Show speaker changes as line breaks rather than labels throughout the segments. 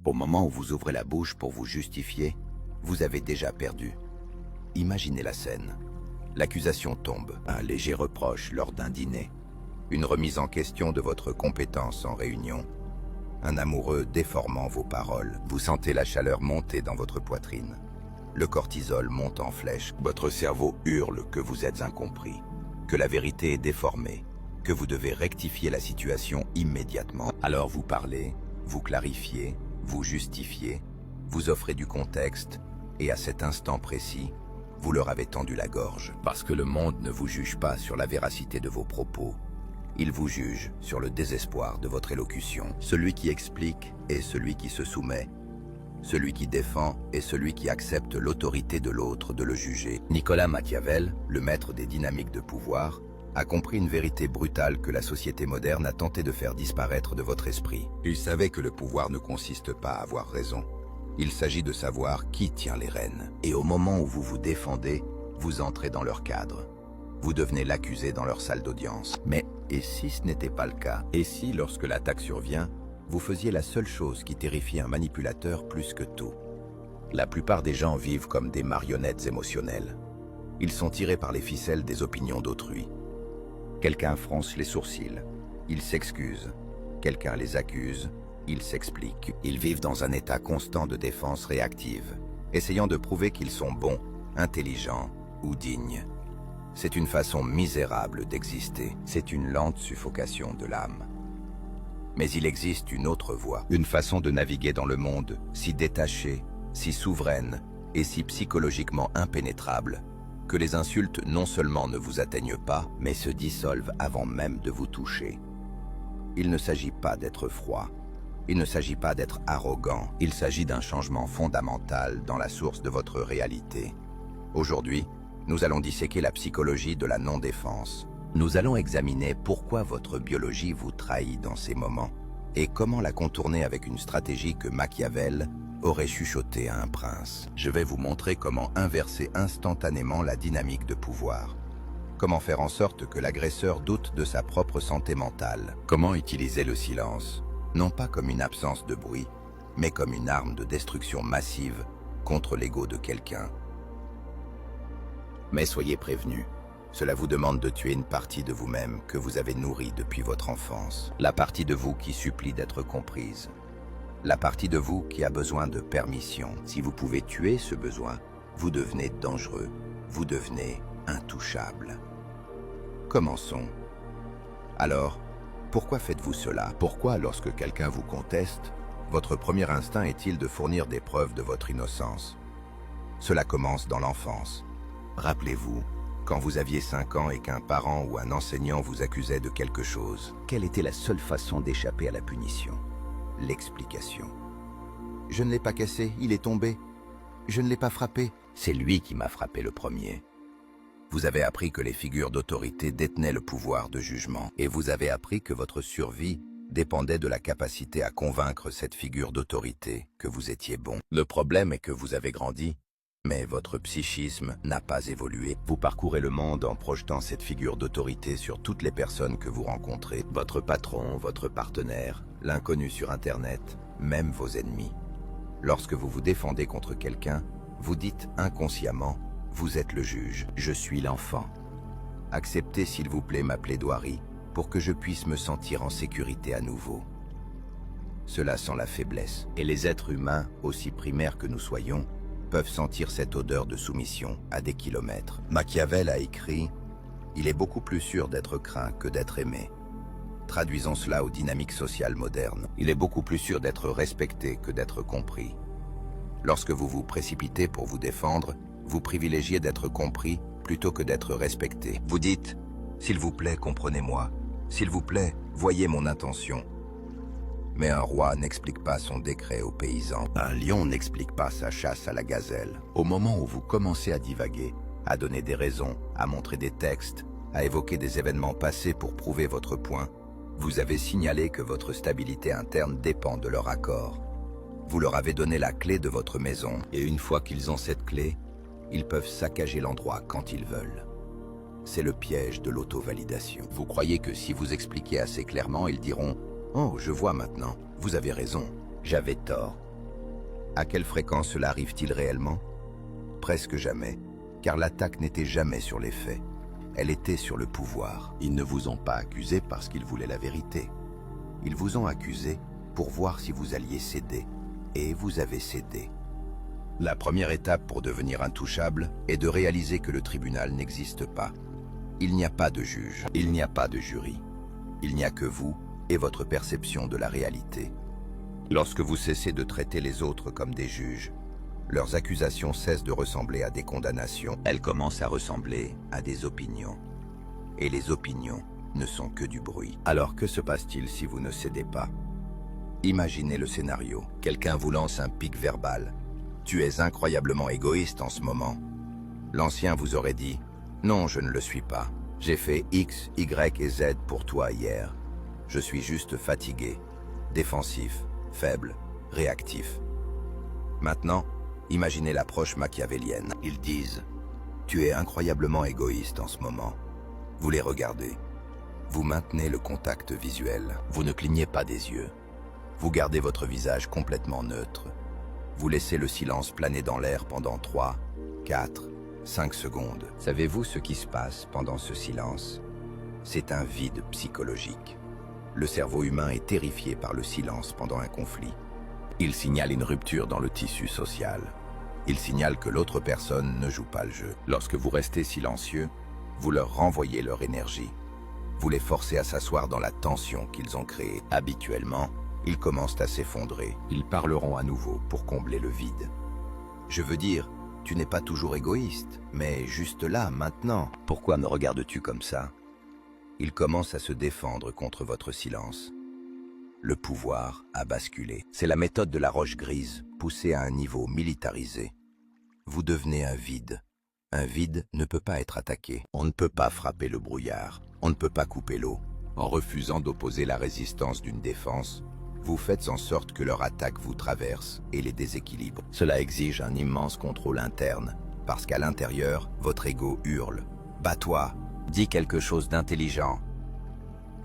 Au moment où vous ouvrez la bouche pour vous justifier, vous avez déjà perdu. Imaginez la scène. L'accusation tombe, un léger reproche lors d'un dîner, une remise en question de votre compétence en réunion, un amoureux déformant vos paroles. Vous sentez la chaleur monter dans votre poitrine. Le cortisol monte en flèche. Votre cerveau hurle que vous êtes incompris, que la vérité est déformée, que vous devez rectifier la situation immédiatement. Alors vous parlez, vous clarifiez, vous justifiez, vous offrez du contexte, et à cet instant précis, vous leur avez tendu la gorge. Parce que le monde ne vous juge pas sur la véracité de vos propos. Il vous juge sur le désespoir de votre élocution. Celui qui explique est celui qui se soumet. Celui qui défend est celui qui accepte l'autorité de l'autre de le juger. Nicolas Machiavel, le maître des dynamiques de pouvoir, a compris une vérité brutale que la société moderne a tenté de faire disparaître de votre esprit. Il savait que le pouvoir ne consiste pas à avoir raison. Il s'agit de savoir qui tient les rênes. Et au moment où vous vous défendez, vous entrez dans leur cadre. Vous devenez l'accusé dans leur salle d'audience. Mais et si ce n'était pas le cas? Et si, lorsque l'attaque survient, vous faisiez la seule chose qui terrifie un manipulateur plus que tout? La plupart des gens vivent comme des marionnettes émotionnelles. Ils sont tirés par les ficelles des opinions d'autrui. Quelqu'un fronce les sourcils, ils s'excusent. Quelqu'un les accuse, ils s'expliquent. Ils vivent dans un état constant de défense réactive, essayant de prouver qu'ils sont bons, intelligents ou dignes. C'est une façon misérable d'exister. C'est une lente suffocation de l'âme. Mais il existe une autre voie, une façon de naviguer dans le monde, si détachée, si souveraine et si psychologiquement impénétrable, que les insultes non seulement ne vous atteignent pas, mais se dissolvent avant même de vous toucher. Il ne s'agit pas d'être froid, il ne s'agit pas d'être arrogant, il s'agit d'un changement fondamental dans la source de votre réalité. Aujourd'hui, nous allons disséquer la psychologie de la non-défense. Nous allons examiner pourquoi votre biologie vous trahit dans ces moments et comment la contourner avec une stratégie que Machiavel aurait chuchotée à un prince. Je vais vous montrer comment inverser instantanément la dynamique de pouvoir. Comment faire en sorte que l'agresseur doute de sa propre santé mentale. Comment utiliser le silence, non pas comme une absence de bruit, mais comme une arme de destruction massive contre l'ego de quelqu'un. Mais soyez prévenus. Cela vous demande de tuer une partie de vous-même que vous avez nourrie depuis votre enfance. La partie de vous qui supplie d'être comprise. La partie de vous qui a besoin de permission. Si vous pouvez tuer ce besoin, vous devenez dangereux. Vous devenez intouchable. Commençons. Alors, pourquoi faites-vous cela? Pourquoi, lorsque quelqu'un vous conteste, votre premier instinct est-il de fournir des preuves de votre innocence? Cela commence dans l'enfance. Rappelez-vous, quand vous aviez 5 ans et qu'un parent ou un enseignant vous accusait de quelque chose, quelle était la seule façon d'échapper à la punition? L'explication. Je ne l'ai pas cassé, il est tombé. Je ne l'ai pas frappé, c'est lui qui m'a frappé le premier. Vous avez appris que les figures d'autorité détenaient le pouvoir de jugement, et vous avez appris que votre survie dépendait de la capacité à convaincre cette figure d'autorité que vous étiez bon. Le problème est que vous avez grandi, mais votre psychisme n'a pas évolué. Vous parcourez le monde en projetant cette figure d'autorité sur toutes les personnes que vous rencontrez. Votre patron, votre partenaire, l'inconnu sur Internet, même vos ennemis. Lorsque vous vous défendez contre quelqu'un, vous dites inconsciemment, vous êtes le juge, je suis l'enfant. Acceptez s'il vous plaît ma plaidoirie pour que je puisse me sentir en sécurité à nouveau. Cela sent la faiblesse. Et les êtres humains, aussi primaires que nous soyons, peuvent sentir cette odeur de soumission à des kilomètres. Machiavel a écrit « Il est beaucoup plus sûr d'être craint que d'être aimé ». Traduisons cela aux dynamiques sociales modernes. Il est beaucoup plus sûr d'être respecté que d'être compris. Lorsque vous vous précipitez pour vous défendre, vous privilégiez d'être compris plutôt que d'être respecté. Vous dites « S'il vous plaît, comprenez-moi. S'il vous plaît, voyez mon intention. » Mais un roi n'explique pas son décret aux paysans. Un lion n'explique pas sa chasse à la gazelle. Au moment où vous commencez à divaguer, à donner des raisons, à montrer des textes, à évoquer des événements passés pour prouver votre point, vous avez signalé que votre stabilité interne dépend de leur accord. Vous leur avez donné la clé de votre maison, et une fois qu'ils ont cette clé, ils peuvent saccager l'endroit quand ils veulent. C'est le piège de l'auto-validation. Vous croyez que si vous expliquez assez clairement, ils diront « Oh, je vois maintenant, vous avez raison, j'avais tort ». À quelle fréquence cela arrive-t-il réellement? Presque jamais, car l'attaque n'était jamais sur les faits. Elle était sur le pouvoir. Ils ne vous ont pas accusé parce qu'ils voulaient la vérité. Ils vous ont accusé pour voir si vous alliez céder. Et vous avez cédé. La première étape pour devenir intouchable est de réaliser que le tribunal n'existe pas. Il n'y a pas de juge, il n'y a pas de jury. Il n'y a que vous et votre perception de la réalité. Lorsque vous cessez de traiter les autres comme des juges, leurs accusations cessent de ressembler à des condamnations. Elles commencent à ressembler à des opinions. Et les opinions ne sont que du bruit. Alors que se passe-t-il si vous ne cédez pas? Imaginez le scénario. Quelqu'un vous lance un pic verbal. Tu es incroyablement égoïste en ce moment. L'ancien vous aurait dit « Non, je ne le suis pas. J'ai fait X, Y et Z pour toi hier. Je suis juste fatigué, défensif, faible, réactif. » Maintenant, imaginez l'approche machiavélienne. Ils disent « Tu es incroyablement égoïste en ce moment. » Vous les regardez. Vous maintenez le contact visuel. Vous ne clignez pas des yeux. Vous gardez votre visage complètement neutre. Vous laissez le silence planer dans l'air pendant 3, 4, 5 secondes. Savez-vous ce qui se passe pendant ce silence? C'est un vide psychologique. Le cerveau humain est terrifié par le silence pendant un conflit. Il signale une rupture dans le tissu social. Il signale que l'autre personne ne joue pas le jeu. Lorsque vous restez silencieux, vous leur renvoyez leur énergie. Vous les forcez à s'asseoir dans la tension qu'ils ont créée. Habituellement, ils commencent à s'effondrer. Ils parleront à nouveau pour combler le vide. Je veux dire, tu n'es pas toujours égoïste, mais juste là, maintenant. Pourquoi me regardes-tu comme ça? Ils commencent à se défendre contre votre silence. Le pouvoir a basculé. C'est la méthode de la roche grise, poussée à un niveau militarisé. Vous devenez un vide. Un vide ne peut pas être attaqué. On ne peut pas frapper le brouillard. On ne peut pas couper l'eau. En refusant d'opposer la résistance d'une défense, vous faites en sorte que leur attaque vous traverse et les déséquilibre. Cela exige un immense contrôle interne, parce qu'à l'intérieur, votre ego hurle. « Bats-toi, dis quelque chose d'intelligent. »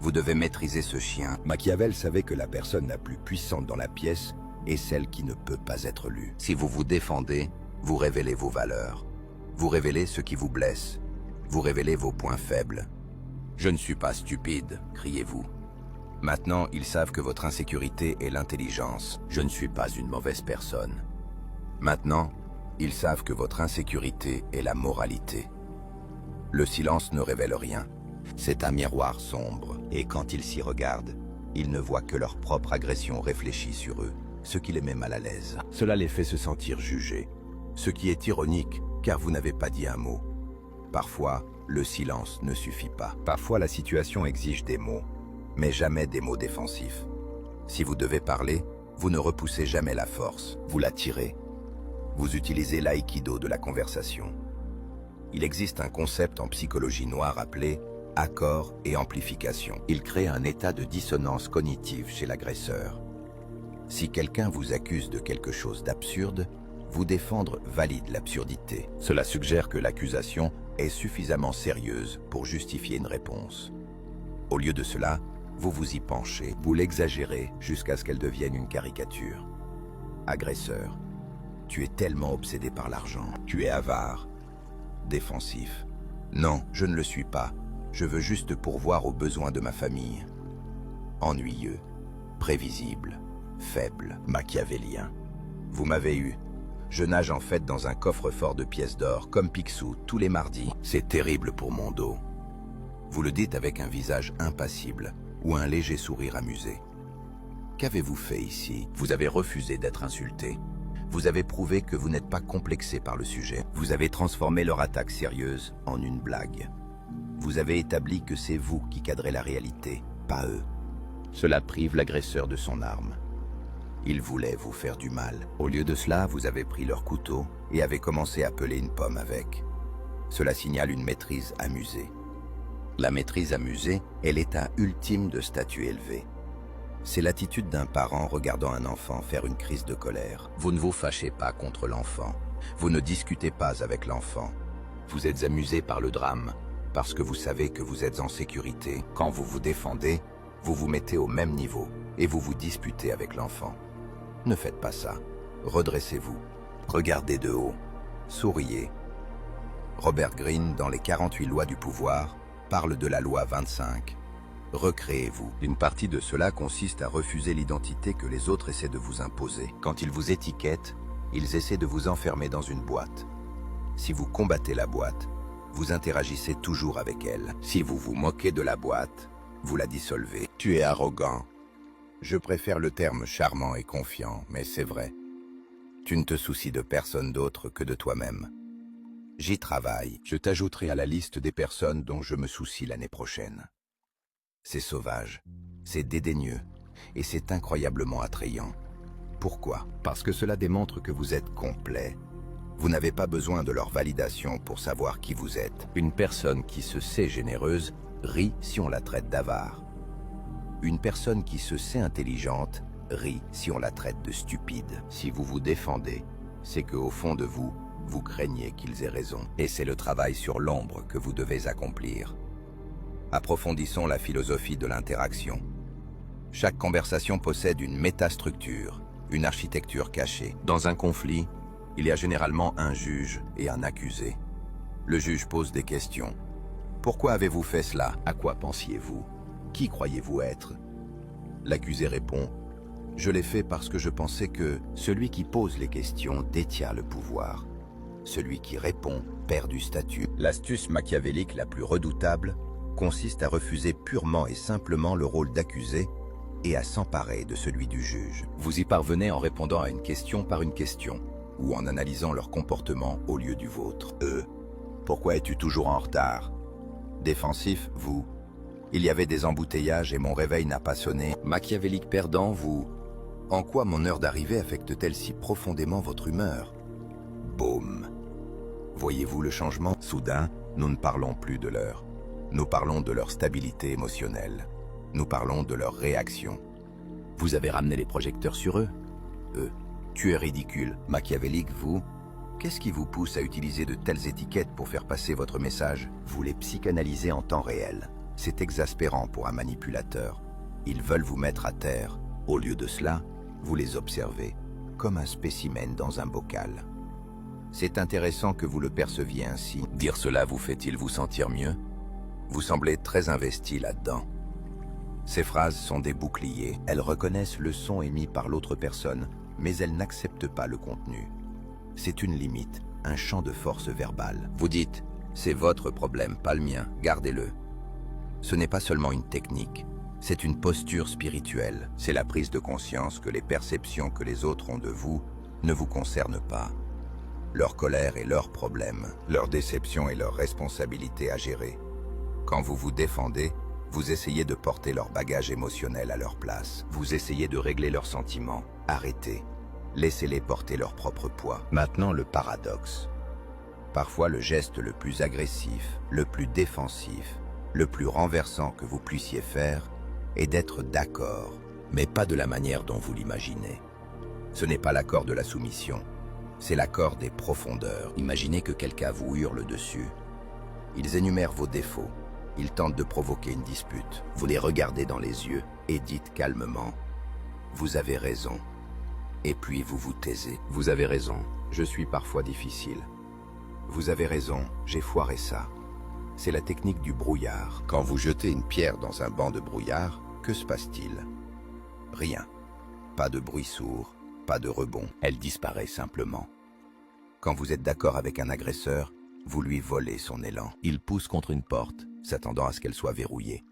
Vous devez maîtriser ce chien. Machiavel savait que la personne la plus puissante dans la pièce est celle qui ne peut pas être lue. Si vous vous défendez, vous révélez vos valeurs. Vous révélez ce qui vous blesse. Vous révélez vos points faibles. « Je ne suis pas stupide », criez-vous. Maintenant, ils savent que votre insécurité est l'intelligence. Je ne suis pas une mauvaise personne. Maintenant, ils savent que votre insécurité est la moralité. Le silence ne révèle rien. C'est un miroir sombre. Et quand ils s'y regardent, ils ne voient que leur propre agression réfléchie sur eux, ce qui les met mal à l'aise. Cela les fait se sentir jugés. Ce qui est ironique, car vous n'avez pas dit un mot. Parfois, le silence ne suffit pas. Parfois, la situation exige des mots, mais jamais des mots défensifs. Si vous devez parler, vous ne repoussez jamais la force, vous la tirez. Vous utilisez l'aïkido de la conversation. Il existe un concept en psychologie noire appelé accord et amplification. Il crée un état de dissonance cognitive chez l'agresseur. Si quelqu'un vous accuse de quelque chose d'absurde, vous défendre valide l'absurdité. Cela suggère que l'accusation est suffisamment sérieuse pour justifier une réponse. Au lieu de cela, vous vous y penchez, vous l'exagérez jusqu'à ce qu'elle devienne une caricature. Agresseur, tu es tellement obsédé par l'argent, tu es avare. Défensif, non, je ne le suis pas, je veux juste pourvoir aux besoins de ma famille. Ennuyeux, prévisible, faible, machiavélien. Vous m'avez eu. Je nage en fait dans un coffre-fort de pièces d'or, comme Picsou, tous les mardis. C'est terrible pour mon dos. Vous le dites avec un visage impassible ou un léger sourire amusé. Qu'avez-vous fait ici? Vous avez refusé d'être insulté. Vous avez prouvé que vous n'êtes pas complexé par le sujet. Vous avez transformé leur attaque sérieuse en une blague. Vous avez établi que c'est vous qui cadrez la réalité, pas eux. Cela prive l'agresseur de son arme. Ils voulaient vous faire du mal. Au lieu de cela, vous avez pris leur couteau et avez commencé à peler une pomme avec. Cela signale une maîtrise amusée. La maîtrise amusée est l'état ultime de statut élevé. C'est l'attitude d'un parent regardant un enfant faire une crise de colère. Vous ne vous fâchez pas contre l'enfant. Vous ne discutez pas avec l'enfant. Vous êtes amusé par le drame, parce que vous savez que vous êtes en sécurité. Quand vous vous défendez, vous vous mettez au même niveau et vous vous disputez avec l'enfant. Ne faites pas ça. Redressez-vous. Regardez de haut. Souriez. Robert Greene, dans les 48 lois du pouvoir, parle de la loi 25. Recréez-vous. Une partie de cela consiste à refuser l'identité que les autres essaient de vous imposer. Quand ils vous étiquettent, ils essaient de vous enfermer dans une boîte. Si vous combattez la boîte, vous interagissez toujours avec elle. Si vous vous moquez de la boîte, vous la dissolvez. Tu es arrogant. Je préfère le terme charmant et confiant, mais c'est vrai. Tu ne te soucies de personne d'autre que de toi-même. J'y travaille. Je t'ajouterai à la liste des personnes dont je me soucie l'année prochaine. C'est sauvage, c'est dédaigneux, et c'est incroyablement attrayant. Pourquoi? Parce que cela démontre que vous êtes complet. Vous n'avez pas besoin de leur validation pour savoir qui vous êtes. Une personne qui se sait généreuse rit si on la traite d'avare. Une personne qui se sait intelligente rit si on la traite de stupide. Si vous vous défendez, c'est qu'au fond de vous, vous craignez qu'ils aient raison. Et c'est le travail sur l'ombre que vous devez accomplir. Approfondissons la philosophie de l'interaction. Chaque conversation possède une métastructure, une architecture cachée. Dans un conflit, il y a généralement un juge et un accusé. Le juge pose des questions. Pourquoi avez-vous fait cela? À quoi pensiez-vous? Qui croyez-vous être? L'accusé répond: je l'ai fait parce que je pensais que celui qui pose les questions détient le pouvoir. Celui qui répond perd du statut. L'astuce machiavélique la plus redoutable consiste à refuser purement et simplement le rôle d'accusé et à s'emparer de celui du juge. Vous y parvenez en répondant à une question par une question, ou en analysant leur comportement au lieu du vôtre. Pourquoi es-tu toujours en retard? Défensif, vous. Il y avait des embouteillages et mon réveil n'a pas sonné. Machiavélique perdant, vous. En quoi mon heure d'arrivée affecte-t-elle si profondément votre humeur? Boum. Voyez-vous le changement? Soudain, nous ne parlons plus de l'heure. Nous parlons de leur stabilité émotionnelle. Nous parlons de leur réaction. Vous avez ramené les projecteurs sur eux? Tu es ridicule. Machiavélique, vous. Qu'est-ce qui vous pousse à utiliser de telles étiquettes pour faire passer votre message? Vous les psychanalysez en temps réel. C'est exaspérant pour un manipulateur. Ils veulent vous mettre à terre. Au lieu de cela, vous les observez, comme un spécimen dans un bocal. C'est intéressant que vous le perceviez ainsi. Dire cela vous fait-il vous sentir mieux? Vous semblez très investi là-dedans. Ces phrases sont des boucliers. Elles reconnaissent le son émis par l'autre personne, mais elles n'acceptent pas le contenu. C'est une limite, un champ de force verbale. Vous dites, c'est votre problème, pas le mien, gardez-le. Ce n'est pas seulement une technique, c'est une posture spirituelle. C'est la prise de conscience que les perceptions que les autres ont de vous ne vous concernent pas. Leur colère est leur problème, leur déception est leur responsabilité à gérer. Quand vous vous défendez, vous essayez de porter leur bagage émotionnel à leur place. Vous essayez de régler leurs sentiments. Arrêtez. Laissez-les porter leur propre poids. Maintenant, le paradoxe. Parfois, le geste le plus agressif, le plus défensif, le plus renversant que vous puissiez faire est d'être d'accord, mais pas de la manière dont vous l'imaginez. Ce n'est pas l'accord de la soumission, c'est l'accord des profondeurs. Imaginez que quelqu'un vous hurle dessus. Ils énumèrent vos défauts. Ils tentent de provoquer une dispute. Vous les regardez dans les yeux et dites calmement « Vous avez raison ». Et puis vous vous taisez. « Vous avez raison, je suis parfois difficile. » « Vous avez raison, j'ai foiré ça. » C'est la technique du brouillard. Quand vous jetez une pierre dans un banc de brouillard, que se passe-t-il? Rien. Pas de bruit sourd, pas de rebond. Elle disparaît simplement. Quand vous êtes d'accord avec un agresseur, vous lui volez son élan. Il pousse contre une porte, s'attendant à ce qu'elle soit verrouillée.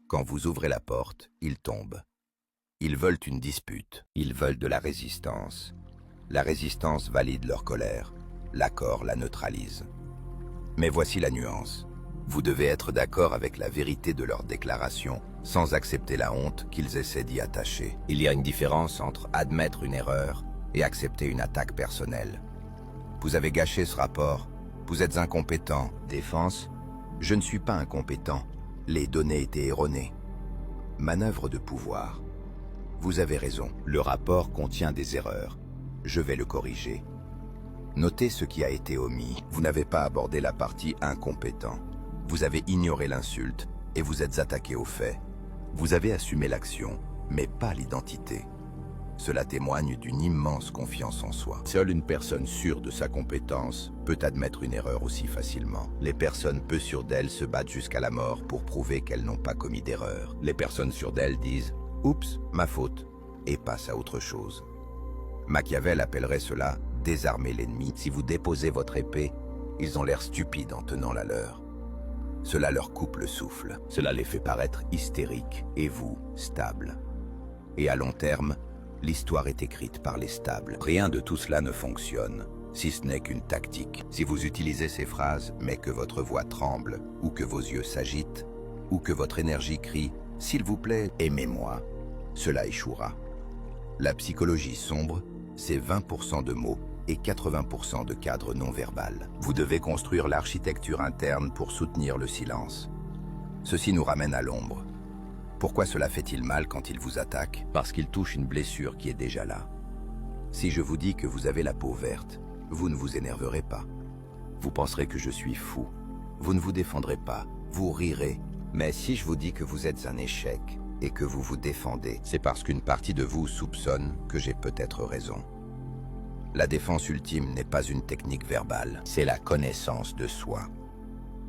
Quand vous ouvrez la porte, il tombe. Ils veulent une dispute. Ils veulent de la résistance. La résistance valide leur colère. L'accord la neutralise. Mais voici la nuance. Vous devez être d'accord avec la vérité de leurs déclarations, sans accepter la honte qu'ils essaient d'y attacher. Il y a une différence entre admettre une erreur et accepter une attaque personnelle. Vous avez gâché ce rapport. Vous êtes incompétent. Défense. Je ne suis pas incompétent. Les données étaient erronées. Manœuvre de pouvoir. Vous avez raison. Le rapport contient des erreurs. Je vais le corriger. Notez ce qui a été omis. Vous n'avez pas abordé la partie incompétent. Vous avez ignoré l'insulte et vous êtes attaqué aux faits. Vous avez assumé l'action, mais pas l'identité. Cela témoigne d'une immense confiance en soi. Seule une personne sûre de sa compétence peut admettre une erreur aussi facilement. Les personnes peu sûres d'elles se battent jusqu'à la mort pour prouver qu'elles n'ont pas commis d'erreur. Les personnes sûres d'elles disent « Oups, ma faute » et passent à autre chose. Machiavel appellerait cela « désarmer l'ennemi ». Si vous déposez votre épée, ils ont l'air stupides en tenant la leur. Cela leur coupe le souffle. Cela les fait paraître hystériques et vous, stables. Et à long terme, l'histoire est écrite par les stables. Rien de tout cela ne fonctionne, si ce n'est qu'une tactique. Si vous utilisez ces phrases, mais que votre voix tremble, ou que vos yeux s'agitent, ou que votre énergie crie « S'il vous plaît, aimez-moi », cela échouera. La psychologie sombre, c'est 20% de mots et 80% de cadres non verbal. Vous devez construire l'architecture interne pour soutenir le silence. Ceci nous ramène à l'ombre. Pourquoi cela fait-il mal quand il vous attaque? Parce qu'il touche une blessure qui est déjà là. Si je vous dis que vous avez la peau verte, vous ne vous énerverez pas. Vous penserez que je suis fou. Vous ne vous défendrez pas, vous rirez. Mais si je vous dis que vous êtes un échec et que vous vous défendez, c'est parce qu'une partie de vous soupçonne que j'ai peut-être raison. La défense ultime n'est pas une technique verbale, c'est la connaissance de soi.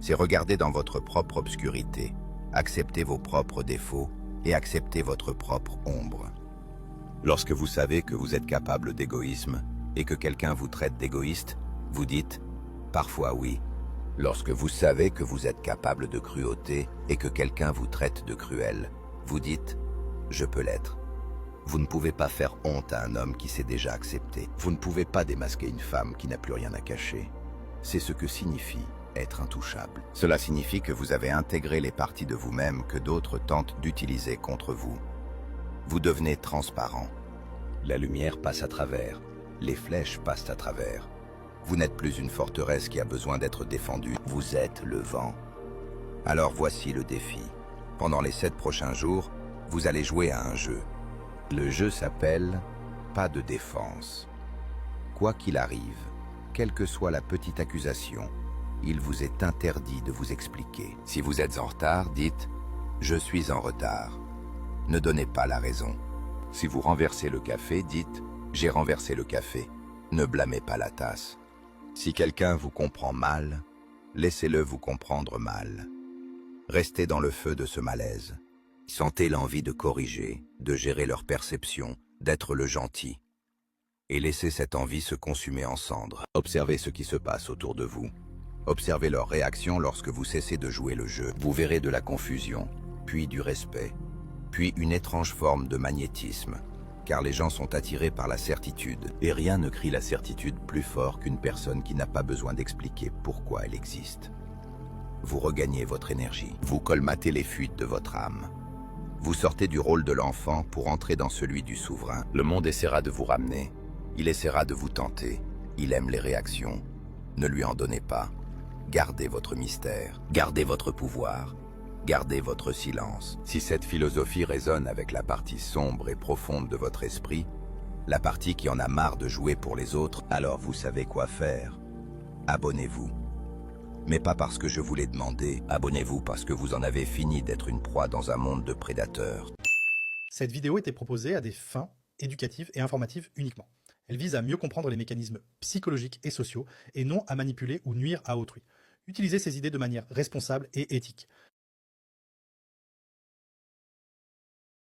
C'est regarder dans votre propre obscurité, accepter vos propres défauts et accepter votre propre ombre. Lorsque vous savez que vous êtes capable d'égoïsme et que quelqu'un vous traite d'égoïste, vous dites « parfois oui ». Lorsque vous savez que vous êtes capable de cruauté et que quelqu'un vous traite de cruel, vous dites « je peux l'être ». Vous ne pouvez pas faire honte à un homme qui s'est déjà accepté. Vous ne pouvez pas démasquer une femme qui n'a plus rien à cacher. C'est ce que signifie être intouchable. Cela signifie que vous avez intégré les parties de vous-même que d'autres tentent d'utiliser contre vous. Vous devenez transparent. La lumière passe à travers. Les flèches passent à travers. Vous n'êtes plus une forteresse qui a besoin d'être défendue. Vous êtes le vent. Alors voici le défi. Pendant les 7 prochains jours, vous allez jouer à un jeu. Le jeu s'appelle « Pas de défense ». Quoi qu'il arrive, quelle que soit la petite accusation, il vous est interdit de vous expliquer. Si vous êtes en retard, dites « Je suis en retard ». Ne donnez pas la raison. Si vous renversez le café, dites « J'ai renversé le café ». Ne blâmez pas la tasse. Si quelqu'un vous comprend mal, laissez-le vous comprendre mal. Restez dans le feu de ce malaise. Sentez l'envie de corriger, de gérer leur perception, d'être le gentil. Et laissez cette envie se consumer en cendres. Observez ce qui se passe autour de vous. Observez leurs réactions lorsque vous cessez de jouer le jeu. Vous verrez de la confusion, puis du respect, puis une étrange forme de magnétisme, car les gens sont attirés par la certitude. Et rien ne crie la certitude plus fort qu'une personne qui n'a pas besoin d'expliquer pourquoi elle existe. Vous regagnez votre énergie. Vous colmatez les fuites de votre âme. Vous sortez du rôle de l'enfant pour entrer dans celui du souverain. Le monde essaiera de vous ramener. Il essaiera de vous tenter. Il aime les réactions. Ne lui en donnez pas. Gardez votre mystère. Gardez votre pouvoir. Gardez votre silence. Si cette philosophie résonne avec la partie sombre et profonde de votre esprit, la partie qui en a marre de jouer pour les autres, alors vous savez quoi faire. Abonnez-vous. Mais pas parce que je vous l'ai demandé, abonnez-vous parce que vous en avez fini d'être une proie dans un monde de prédateurs.
Cette vidéo était proposée à des fins éducatives et informatives uniquement. Elle vise à mieux comprendre les mécanismes psychologiques et sociaux et non à manipuler ou nuire à autrui. Utilisez ces idées de manière responsable et éthique.